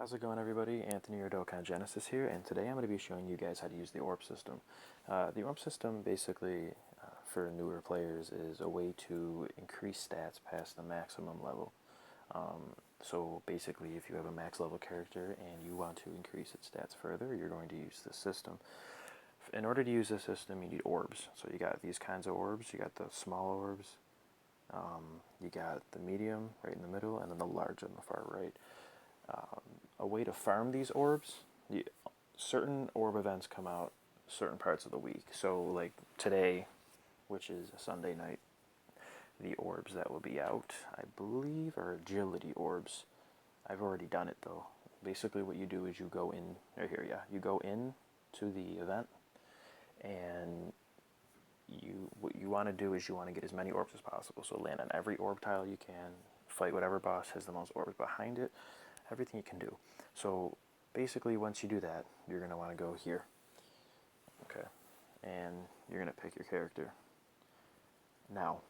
How's it going, everybody? Anthony or Dokkan Genesis here, and today I'm going to be showing you guys how to use the orb system. The orb system basically, for newer players, is a way to increase stats past the maximum level. So basically, if you have a max level character and you want to increase its stats further, you're going to use this system. In order to use this system, you need orbs. So you got these kinds of orbs. You got the small orbs. You got the medium right in the middle, and then the large on the far right. A way to farm these orbs, certain orb events come out certain parts of the week. So like today, which is a Sunday night, the orbs that will be out, I believe, are agility orbs. I've already done it though. Basically what you do is you go in, right here, yeah, you go in to the event, and what you want to do is you want to get as many orbs as possible. So land on every orb tile you can, fight whatever boss has the most orbs behind it, everything you can do. So basically once you do that, you're going to want to go here. Okay. And you're going to pick your character. Now,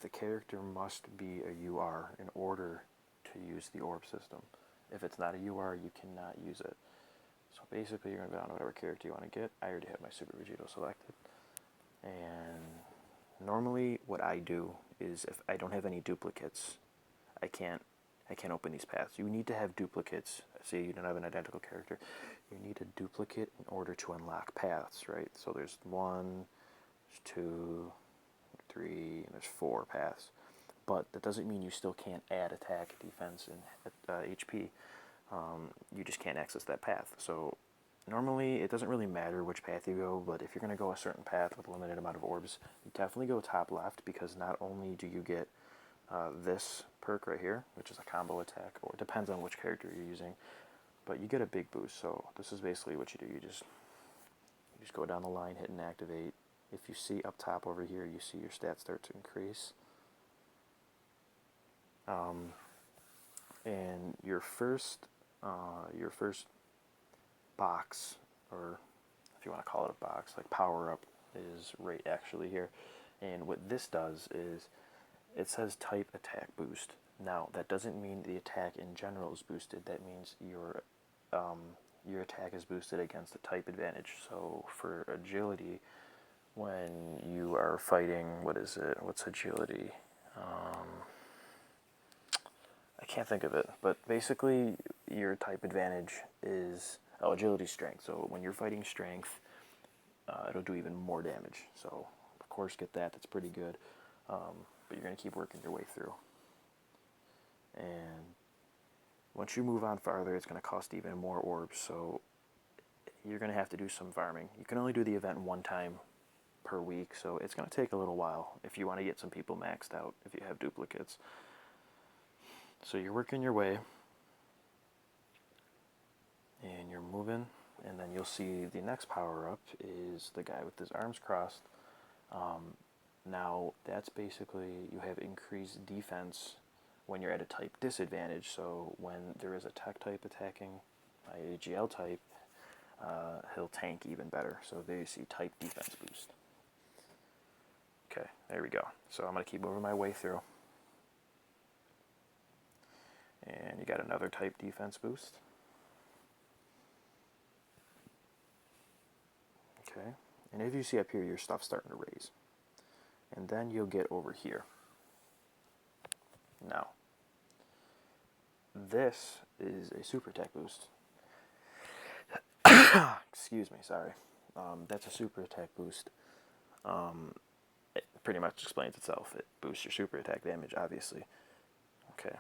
the character must be a UR in order to use the orb system. If it's not a UR, you cannot use it. So basically you're going to go on whatever character you want to get. I already have my Super Vegito selected. And normally what I do is if I don't have any duplicates, I can't open these paths. You need to have duplicates. Say you don't have an identical character. You need a duplicate in order to unlock paths, right? So there's 1, there's 2, 3, and there's 4 paths. But that doesn't mean you still can't add attack, defense, and HP. You just can't access that path. So normally it doesn't really matter which path you go, but if you're going to go a certain path with a limited amount of orbs, you definitely go top left, because not only do you get this perk right here, which is a combo attack, or it depends on which character you're using, but you get a big boost. So this is basically what you do. You just go down the line, hit and activate. If you see up top over here, you see your stats start to increase. And your first box, or if you want to call it a box, like power up, is right actually here. And what this does is it says type attack boost. Now that doesn't mean the attack in general is boosted. That means your attack is boosted against a type advantage. So for agility, when you are fighting, what's agility? I can't think of it, but basically your type advantage is agility strength. So when you're fighting strength, it'll do even more damage. So of course get that. That's pretty good. But you're going to keep working your way through. And once you move on farther, it's going to cost even more orbs, so you're going to have to do some farming. You can only do the event one time per week, so it's going to take a little while if you want to get some people maxed out, if you have duplicates. So you're working your way, and you're moving, and then you'll see the next power-up is the guy with his arms crossed. Now, that's basically, you have increased defense when you're at a type disadvantage. So when there is a tech type attacking a GL type, he'll tank even better. So there you see type defense boost. Okay, there we go. So I'm going to keep moving my way through. And you got another type defense boost. Okay, and if you see up here, your stuff's starting to raise. And then you'll get over here. Now, this is a super attack boost. Excuse me, sorry. That's a super attack boost. It pretty much explains itself. It boosts your super attack damage, obviously. Okay.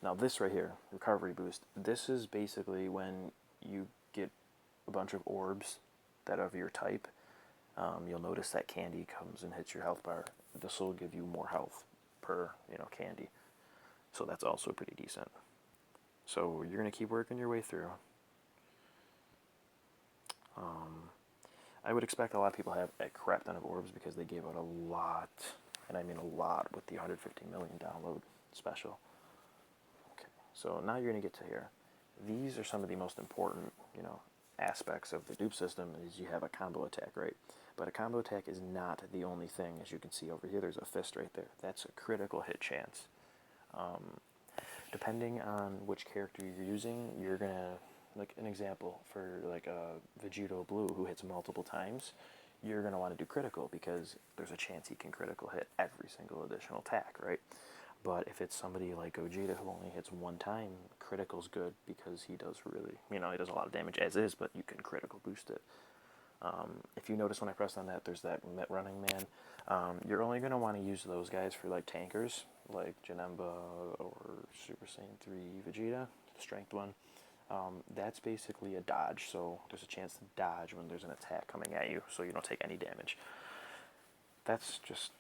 Now this right here, recovery boost, this is basically when you get a bunch of orbs that are of your type. You'll notice that candy comes and hits your health bar. This will give you more health per candy. So that's also pretty decent. So you're going to keep working your way through. I would expect a lot of people have a crap ton of orbs because they gave out a lot, and I mean a lot, with the 150 million download special. Okay, so now you're going to get to here. These are some of the most important, aspects of the dupe system. Is you have a combo attack, right? But a combo attack is not the only thing. As you can see over here, there's a fist right there. That's a critical hit chance. Depending on which character you're using, you're gonna, like an example for like a Vegito Blue who hits multiple times, you're gonna want to do critical because there's a chance he can critical hit every single additional attack, right? But if it's somebody like Gogeta who only hits one time, critical's good because he does really, he does a lot of damage as is, but you can critical boost it. If you notice when I press on that, there's that running man. You're only going to want to use those guys for like tankers, like Janemba or Super Saiyan 3 Vegeta, the strength one. That's basically a dodge, so there's a chance to dodge when there's an attack coming at you, so you don't take any damage. That's just,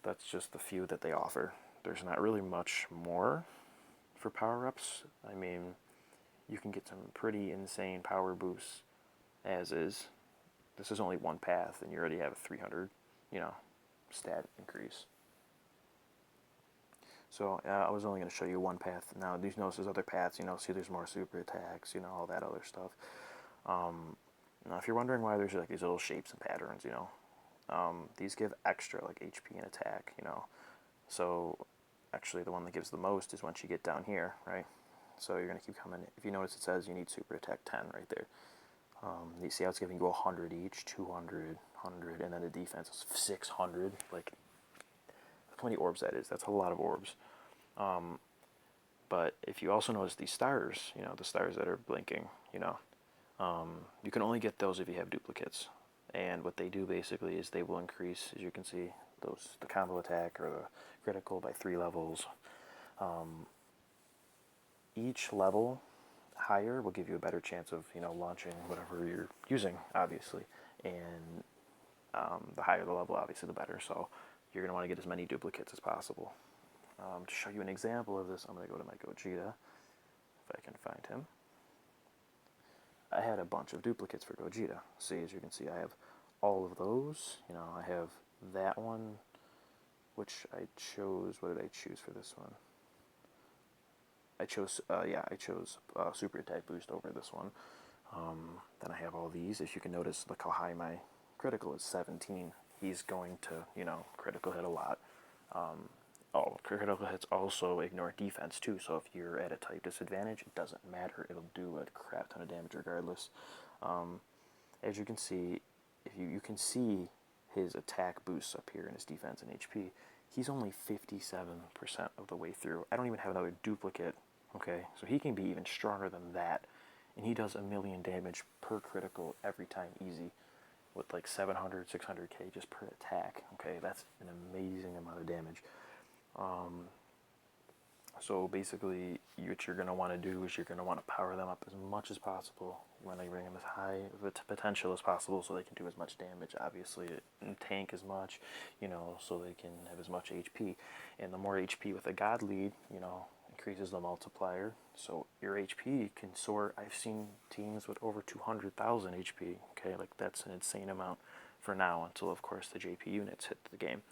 that's just the few that they offer. There's not really much more for power-ups. I mean, you can get some pretty insane power boosts as is. This is only one path, and you already have a 300, stat increase. So I was only going to show you one path. Now, you notice there's other paths. See, there's more super attacks. All that other stuff. Now, if you're wondering why there's like these little shapes and patterns, these give extra like HP and attack. So actually, the one that gives the most is once you get down here, right? So you're going to keep coming. If you notice, it says you need super attack 10 right there. You see how it's giving you 100 each, 200, 100, and then the defense is 600. Like, look how many orbs that is. That's a lot of orbs. But if you also notice these stars, the stars that are blinking, you can only get those if you have duplicates. And what they do basically is they will increase, as you can see, the combo attack or the critical by 3 levels. Each level higher will give you a better chance of launching whatever you're using, obviously, and the higher the level, obviously, the better. So you're going to want to get as many duplicates as possible. To show you an example of this, I'm going to go to my Gogeta, if I can find him. I had a bunch of duplicates for Gogeta. See, as you can see, I have all of those. I have that one, which I chose. What did I choose for this one? I chose super attack boost over this one. Then I have all these. If you can notice, look how high my critical is, 17. He's going to, critical hit a lot. Critical hits also ignore defense too, so if you're at a type disadvantage, it doesn't matter. It'll do a crap ton of damage regardless. As you can see, if you can see his attack boosts up here in his defense and HP. He's only 57% of the way through. I don't even have another duplicate, okay? So he can be even stronger than that. And he does 1,000,000 damage per critical every time easy with like 700, 600k just per attack, okay? That's an amazing amount of damage. So basically, what you're going to want to do is you're going to want to power them up as much as possible. You want to bring them as high of a potential as possible so they can do as much damage, obviously, and tank as much, so they can have as much HP. And the more HP with a God lead, increases the multiplier. So your HP can soar. I've seen teams with over 200,000 HP, okay? Like, that's an insane amount for now until, of course, the JP units hit the game.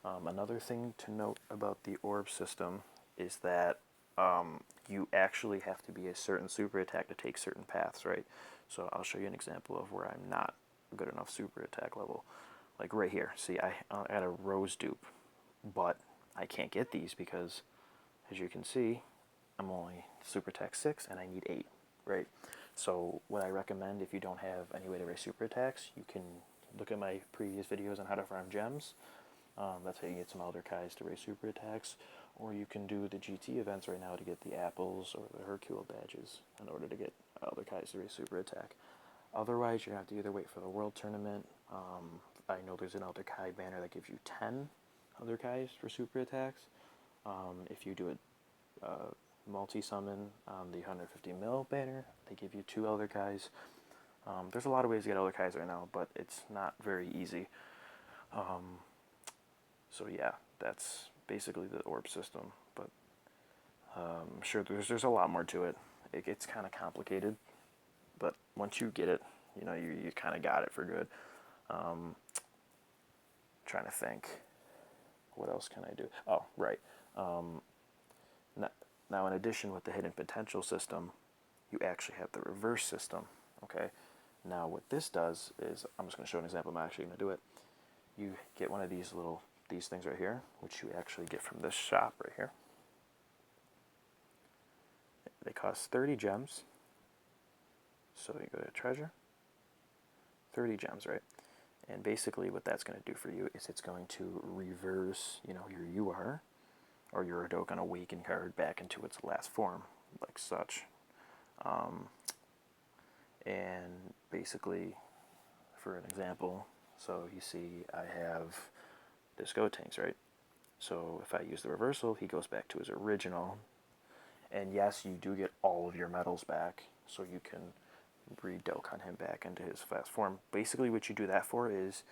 Another thing to note about the orb system is that you actually have to be a certain super attack to take certain paths, right? So I'll show you an example of where I'm not a good enough super attack level. Like right here, see, I had a Rose dupe, but I can't get these because, as you can see, I'm only super attack 6 and I need 8, right? So what I recommend, if you don't have any way to raise super attacks, you can look at my previous videos on how to farm gems. That's how you get some Elder Kais to raise super attacks. Or you can do the GT events right now to get the apples or the Hercule badges in order to get Elder Kais to raise super attack. Otherwise, you're going to have to either wait for the World Tournament. I know there's an Elder Kai banner that gives you 10 Elder Kais for super attacks. If you do a multi-summon on the 150 mil banner, they give you 2 Elder Kais. There's a lot of ways to get Elder Kais right now, but it's not very easy. So yeah, that's basically the orb system, but I'm sure there's a lot more to it. It gets kind of complicated, but once you get it, you kind of got it for good. Trying to think, what else can I do? Oh, right. Now, in addition with the hidden potential system, you actually have the reverse system, okay? Now, what this does is, I'm just going to show an example. I'm actually going to do it. You get one of these things right here, which you actually get from this shop right here. They cost 30 gems. So you go to treasure, 30 gems, right? And basically what that's going to do for you is it's going to reverse, your UR, or your Dokkan Awaken card back into its last form, like such. And basically, for an example, so you see I have this Gotenks, right? So if I use the reversal, he goes back to his original. And yes, you do get all of your medals back, so you can re-Dokkan him back into his fast form. Basically what you do that for is,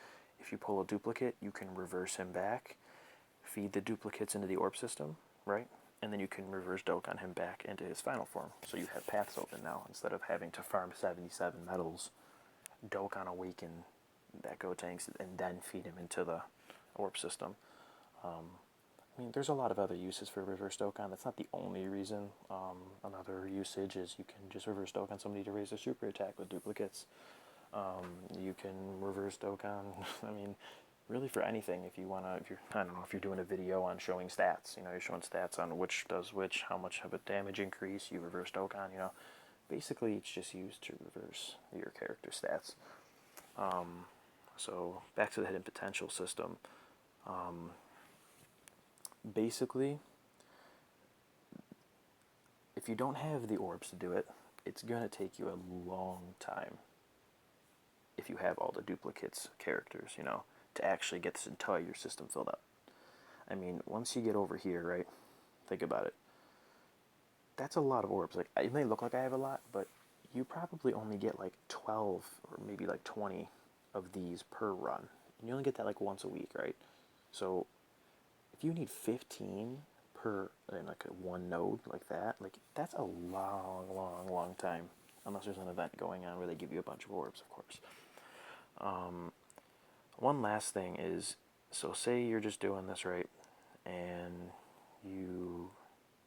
if you pull a duplicate, you can reverse him back, feed the duplicates into the orb system, right? And then you can reverse Dokkan him back into his final form. So you have paths open now. Instead of having to farm 77 medals, Dokkan Awaken that Gotenks and then feed him into the orb system. I mean, there's a lot of other uses for reverse Dokkan. That's not the only reason. Another usage is you can just reverse Dokkan somebody to raise their super attack with duplicates. You can reverse Dokkan, I mean, really for anything. If you want to, I don't know, if you're doing a video on showing stats, you're showing stats on which does which, how much of a damage increase, you reverse Dokkan, Basically, it's just used to reverse your character stats. So, back to the hidden potential system. Basically, if you don't have the orbs to do it, it's going to take you a long time if you have all the duplicates characters, to actually get this entire system filled up. I mean, once you get over here, right, think about it. That's a lot of orbs. Like, it may look like I have a lot, but you probably only get like 12 or maybe like 20 of these per run. And you only get that like once a week, right? So if you need 15 per, in like one node like that, like that's a long, long, long time. Unless there's an event going on where they give you a bunch of orbs, of course. One last thing is, so say you're just doing this, right, and you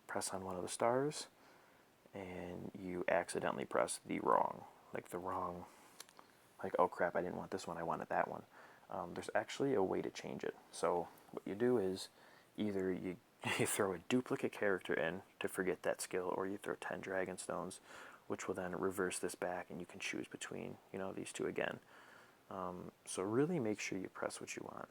press on one of the stars, and you accidentally press the wrong, like, oh crap, I didn't want this one, I wanted that one. There's actually a way to change it. So what you do is, either you throw a duplicate character in to forget that skill, or you throw 10 Dragon Stones, which will then reverse this back, and you can choose between, these two again. So really make sure you press what you want.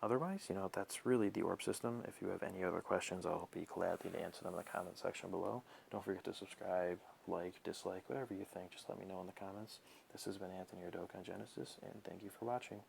Otherwise, that's really the orb system. If you have any other questions, I'll be gladly to answer them in the comment section below. Don't forget to subscribe, like, dislike, whatever you think. Just let me know in the comments. This has been Anthony, your Dokkan Genesis, and thank you for watching.